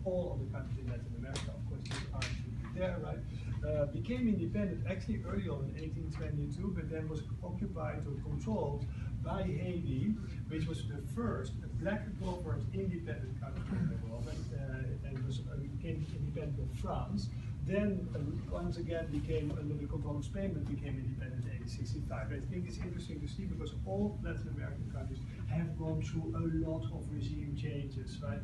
all of the countries in Latin America, of course, these are should be there, right? Became independent actually early on in 1822, but then was occupied or controlled by Haiti, which was the first black-governed independent country in the world, and was became independent of France. Then once again became under the control of Spain, but became independent in 1865. I think it's interesting to see because all Latin American countries have gone through a lot of regime changes, right?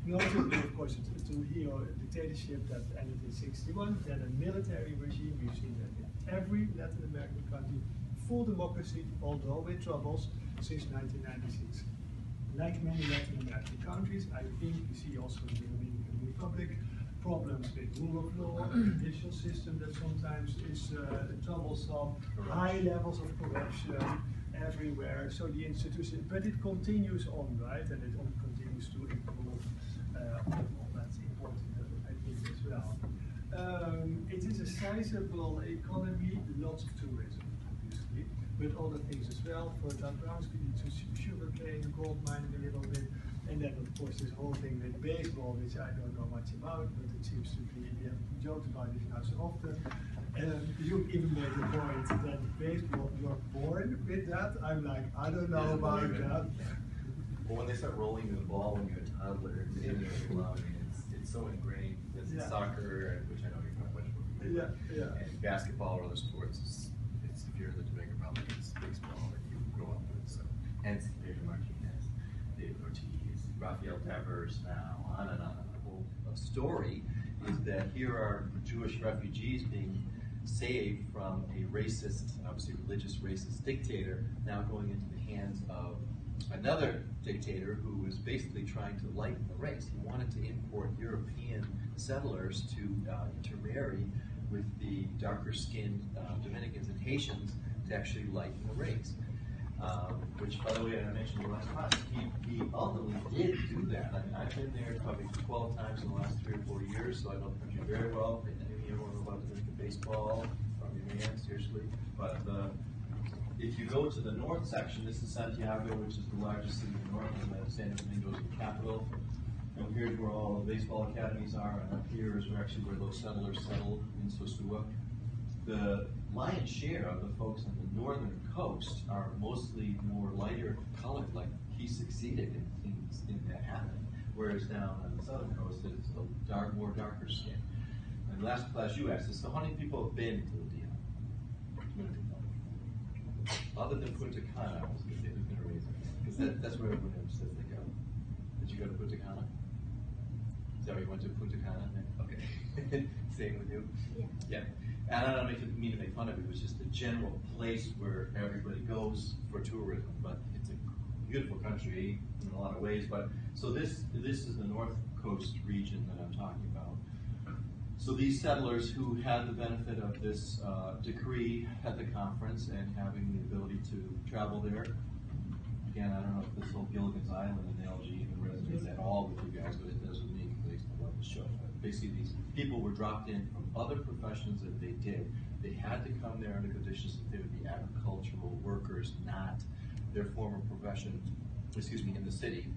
Notably, of course, it's the Trujillo dictatorship that ended in 61, then a military regime. We've seen that in every Latin American country, full democracy, although with troubles, since 1996. Like many Latin American countries, I think we see also in the Dominican Republic problems with rule of law, a judicial system that sometimes is troublesome, high levels of corruption everywhere. So the institution, but it continues on, right? And it continues to improve. That's important, I think, as well. It is a sizable economy, lots of tourism, obviously, but other things as well. For Doug Brownski, it's sugarcane, gold mining a little bit. And then, of course, this whole thing with baseball, which I don't know much about, but it seems to be, we have joked about it now so often. You even made the point that baseball, you're born with that. I'm like, I don't know about that. Well, when they start rolling the ball when you're a toddler, I mean, it's so ingrained. It's soccer, which I know you're not much more. And basketball or other sports, it's if you're in the Dominican Republic, it's baseball, and you grow up with it. So, hence Pedro Martinez, David Ortiz, Rafael Devers, now on and on. The whole story is that here are Jewish refugees being saved from a racist, obviously religious racist dictator, now going into the hands of another dictator who was basically trying to lighten the race. He wanted to import European settlers to intermarry with the darker-skinned Dominicans and Haitians to actually lighten the race. Which, by the way, I mentioned last class, he ultimately did do that. I mean, I've been there probably 12 times in the last 3 or 4 years, so I know the country very well. Everyone knows about Dominican baseball, probably man, seriously. But if you go to the north section, this is Santiago, which is the largest city in the north, and Santo Domingo is the capital. And here's where all the baseball academies are, and up here is actually where those settlers settled in Sosua. The lion's share of the folks on the northern coast are mostly more lighter colored, like he succeeded in that happening. Whereas down on the southern coast, it's a more darker skin. And last class you asked us, so how many people have been to the DL? Other than Punta Cana, I was going to say who's going to raise it. Because that's where everyone says they go. Did you go to Punta Cana? Is that where you went to Punta Cana? Okay. Same with you? Yeah. And I don't mean to make fun of it, it was just a general place where everybody goes for tourism, but it's a beautiful country in a lot of ways. But so this is the North Coast region that I'm talking about. So these settlers who had the benefit of this decree at the conference and having the ability to travel there. Again, I don't know if this whole Gilligan's Island analogy even resonates at all with you guys, but it does with me based on what the show. Basically, these people were dropped in from other professions that they did. They had to come there under conditions that they would be agricultural workers, not their former profession, in the city.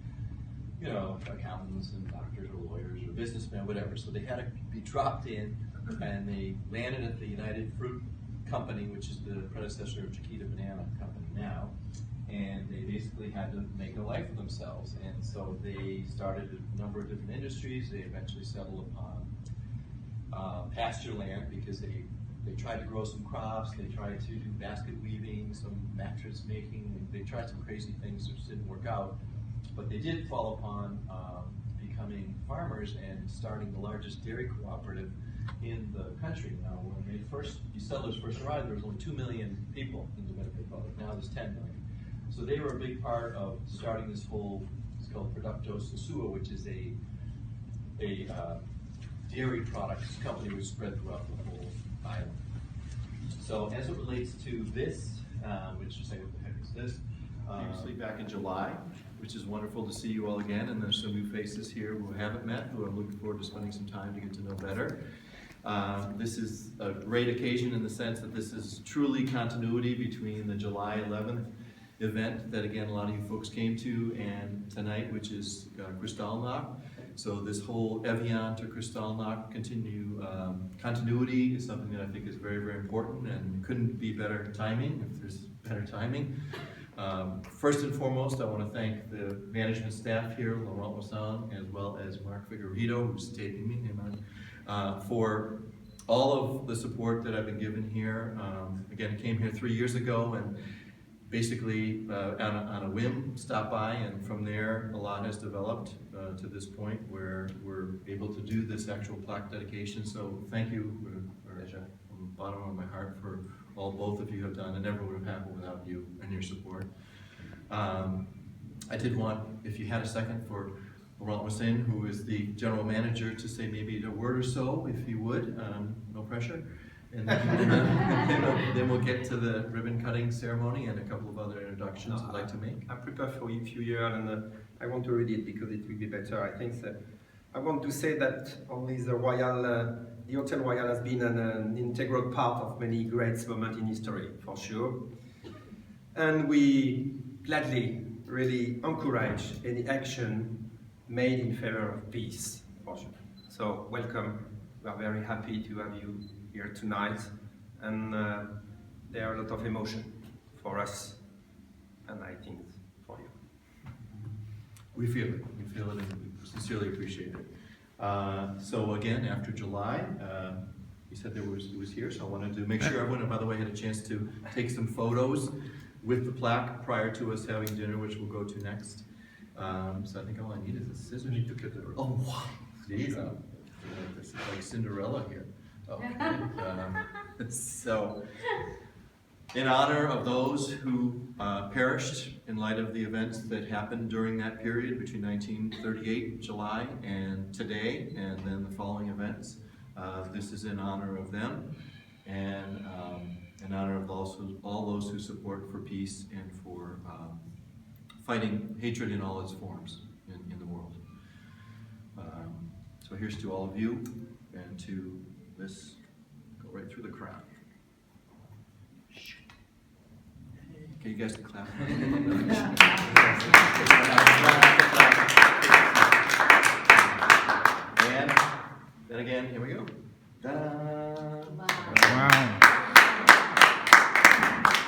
You know, accountants and doctors or lawyers or businessmen, whatever. So they had to be dropped in, and they landed at the United Fruit Company, which is the predecessor of Chiquita Banana Company now. And they basically had to make a life for themselves. And so they started a number of different industries. They eventually settled upon pasture land because they tried to grow some crops. They tried to do basket weaving, some mattress making. They tried some crazy things that just didn't work out. But they did fall upon becoming farmers and starting the largest dairy cooperative in the country. Now, when these settlers first arrived, there was only 2 million people in the Dominican Republic. Now there's 10 million. So they were a big part of starting this whole, it's called Producto Sosua, which is a dairy products company which spread throughout the whole island. So as it relates to this, which is like, what the heck is this? Previously back in July, which is wonderful to see you all again, and there's some new faces here who haven't met, who I'm looking forward to spending some time to get to know better. This is a great occasion in the sense that this is truly continuity between the July 11th event that, again, a lot of you folks came to, and tonight, which is Kristallnacht. So this whole Evian to Kristallnacht continuity is something that I think is very, very important, and couldn't be better timing, if there's better timing. First and foremost, I want to thank the management staff here, Laurent Wasson, as well as Mark Figueredo, who's taping me, for all of the support that I've been given here. Again, I came here 3 years ago, and basically on a whim stopped by, and from there a lot has developed to this point where we're able to do this actual plaque dedication. So thank you from the bottom of my heart for all both of you have done. It never would have happened without you and your support. I did want, if you had a second, for Laurent Wasson, who is the general manager, to say maybe a word or so, if you would. No pressure. And then we'll get to the ribbon cutting ceremony and a couple of other introductions I'd like to make. I prepared for a few years, and I want to read it because it will be better, I think. So I want to say that only the Hotel Royal has been an integral part of many great moments in history, for sure. And we gladly really encourage any action made in favor of peace, for sure. So welcome. We are very happy to have you here tonight, and there are a lot of emotion for us, and I think for you. We feel it, and we sincerely appreciate it. So again, after July, you said it was here, so I wanted to make sure everyone, by the way, had a chance to take some photos with the plaque prior to us having dinner, which we'll go to next. So I think all I need is a scissors. You need to cut the rope. Oh, wow. These this is like Cinderella here. Okay. So, in honor of those who perished in light of the events that happened during that period between 1938, July, and today, and then the following events, this is in honor of them, and in honor of all those who support for peace and for fighting hatred in all its forms in the world. So here's to all of you, and to this, go right through the crowd. Okay, you guys can clap. And then again, here we go. Ta-da! Wow.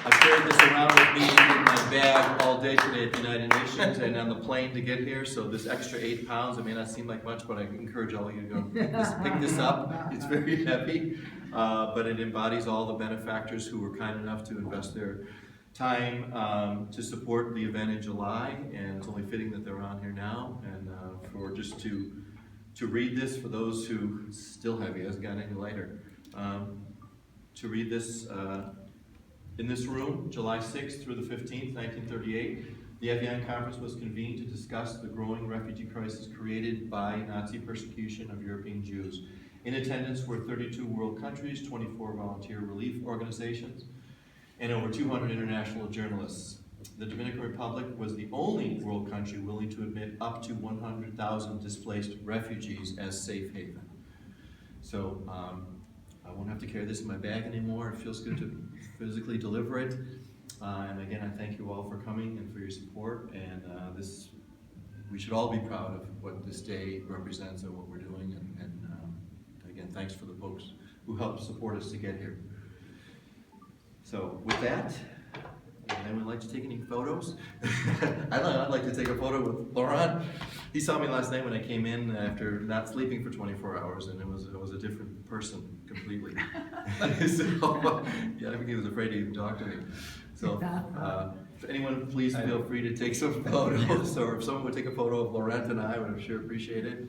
I carried this around with me in my bag all day today at the United Nations and on the plane to get here, so this extra 8 pounds, it may not seem like much, but I encourage all of you to go pick this up. It's very heavy, but it embodies all the benefactors who were kind enough to invest their time to support the event in July, and it's only fitting that they're on here now, and for just to read this, for those who, it's still heavy, it hasn't gotten any lighter, to read this in this room, July 6th through the 15th, 1938, the Evian Conference was convened to discuss the growing refugee crisis created by Nazi persecution of European Jews. In attendance were 32 world countries, 24 volunteer relief organizations, and over 200 international journalists. The Dominican Republic was the only world country willing to admit up to 100,000 displaced refugees as safe haven. So I won't have to carry this in my bag anymore. It feels good to physically deliver it. And again, I thank you all for coming and for your support. And we should all be proud of what this day represents and what we're doing. And again, thanks for the folks who helped support us to get here. So with that, anyone like to take any photos? I'd like to take a photo with Laurent. He saw me last night when I came in after not sleeping for 24 hours, and it was a different person completely. So, yeah, I think he was afraid to even talk to me. So, if anyone, please feel free to take some photos, or if someone would take a photo of Laurent and I would sure appreciate it.